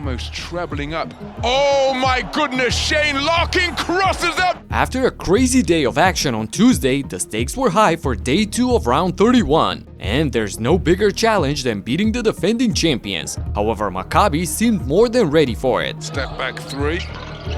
Almost trebling up. Oh my goodness, Shane Larkin crosses up! After a crazy day of action on Tuesday, the stakes were high for day 2 of round 31. And there's no bigger challenge than beating the defending champions. However, Maccabi seemed more than ready for it. Step back 3,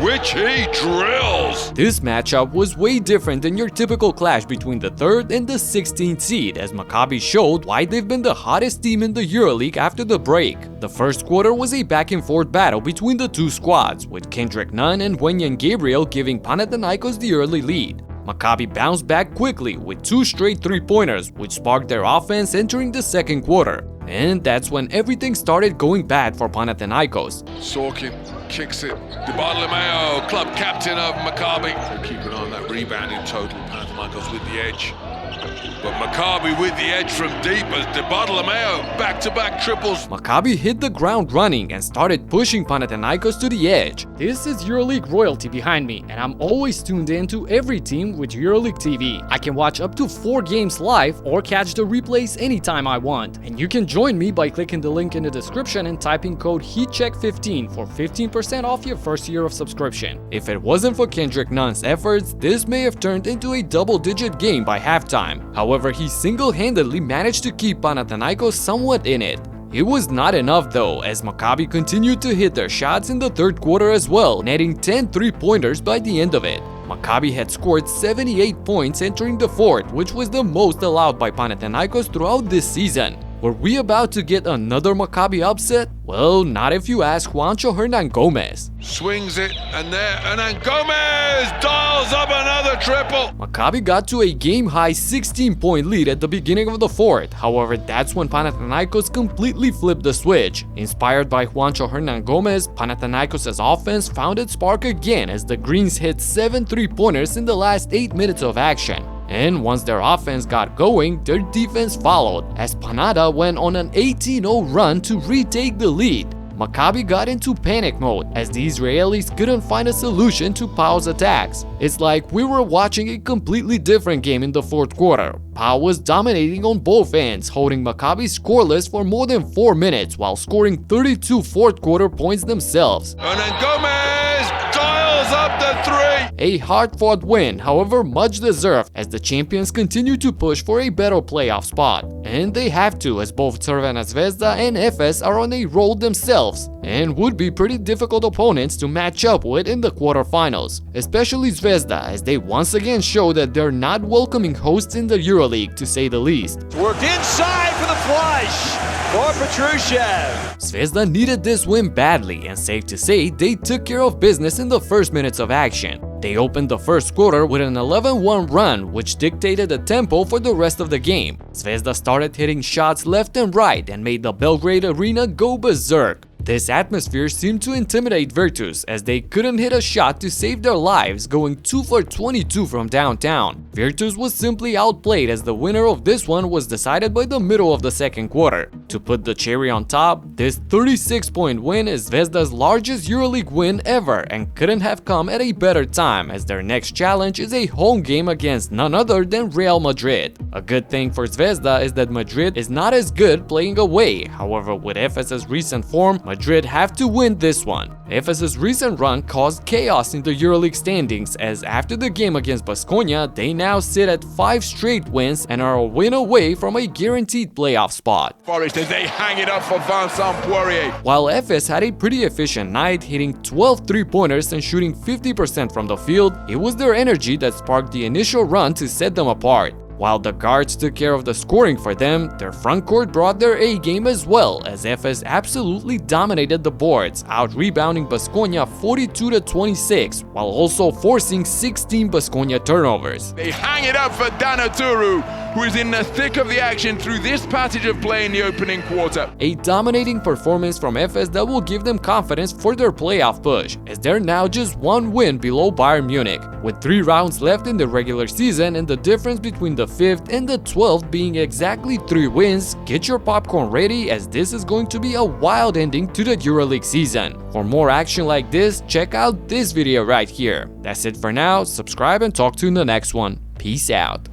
which he drills! This matchup was way different than your typical clash between the 3rd and the 16th seed, as Maccabi showed why they've been the hottest team in the EuroLeague after the break. The first quarter was a back-and-forth battle between the two squads, with Kendrick Nunn and Wenyan Gabriel giving Panathinaikos the early lead. Maccabi bounced back quickly with 2 straight 3-pointers, which sparked their offense entering the second quarter. And that's when everything started going bad for Panathinaikos. Sorkin kicks it. Di Bartolomeo, club captain of Maccabi. So keep an eye on that rebounding total. Panathinaikos with the edge. But Maccabi with the edge from deep as Di Bartolomeo back-to-back triples. Maccabi hit the ground running and started pushing Panathinaikos to the edge. This is EuroLeague royalty behind me, and I'm always tuned in to every team with EuroLeague TV. I can watch up to 4 games live or catch the replays anytime I want. And you can join me by clicking the link in the description and typing code HEATCHECK15 for 15% off your first year of subscription. If it wasn't for Kendrick Nunn's efforts, this may have turned into a double-digit game by halftime. However, he single-handedly managed to keep Panathinaikos somewhat in it. It was not enough though, as Maccabi continued to hit their shots in the third quarter as well, netting 10 3-pointers by the end of it. Maccabi had scored 78 points entering the fourth, which was the most allowed by Panathinaikos throughout this season. Were we about to get another Maccabi upset? Well, not if you ask Juancho Hernangomez. Swings it, and there, Hernangomez dials up another triple! Maccabi got to a game-high 16-point lead at the beginning of the fourth. However, that's when Panathinaikos completely flipped the switch. Inspired by Juancho Hernangomez, Panathinaikos' offense found its spark again as the Greens hit 7 3-pointers in the last 8 minutes of action. And once their offense got going, their defense followed, as Panada went on an 18-0 run to retake the lead. Maccabi got into panic mode as the Israelis couldn't find a solution to Pau's attacks. It's like we were watching a completely different game in the fourth quarter. Pau was dominating on both ends, holding Maccabi scoreless for more than 4 minutes while scoring 32 fourth quarter points themselves. Hernangomez dials up the 3! A hard-fought win, however much deserved, as the champions continue to push for a better playoff spot. And they have to, as both Crvena Zvezda and Efes are on a roll themselves, and would be pretty difficult opponents to match up with in the quarterfinals. Especially Zvezda, as they once again show that they're not welcoming hosts in the EuroLeague, to say the least. Worked inside for the flush for Petrushev. Zvezda needed this win badly, and safe to say they took care of business in the first minutes of action. They opened the first quarter with an 11-1 run, which dictated the tempo for the rest of the game. Zvezda started hitting shots left and right and made the Belgrade Arena go berserk. This atmosphere seemed to intimidate Virtus, as they couldn't hit a shot to save their lives, going 2 for 22 from downtown. Virtus was simply outplayed, as the winner of this one was decided by the middle of the second quarter. To put the cherry on top, this 36-point win is Zvezda's largest EuroLeague win ever and couldn't have come at a better time, as their next challenge is a home game against none other than Real Madrid. A good thing for Zvezda is that Madrid is not as good playing away. However, with Efes' recent form, Madrid have to win this one. Efes' recent run caused chaos in the EuroLeague standings, as after the game against Baskonia, they now sit at 5 straight wins and are a win away from a guaranteed playoff spot. Forest as they hang it up for Vincent Poirier. While Efes had a pretty efficient night, hitting 12 3-pointers and shooting 50% from the field, it was their energy that sparked the initial run to set them apart. While the guards took care of the scoring for them, their frontcourt brought their A-game as well, as Efes absolutely dominated the boards, out-rebounding Baskonia 42-26, while also forcing 16 Baskonia turnovers. They hang it up for Dan Oturu, who is in the thick of the action through this passage of play in the opening quarter. A dominating performance from Efes that will give them confidence for their playoff push, as they're now just 1 win below Bayern Munich. With 3 rounds left in the regular season and the difference between the 5th and the 12th being exactly 3 wins, get your popcorn ready, as this is going to be a wild ending to the EuroLeague season. For more action like this, check out this video right here. That's it for now, subscribe and talk to you in the next one. Peace out.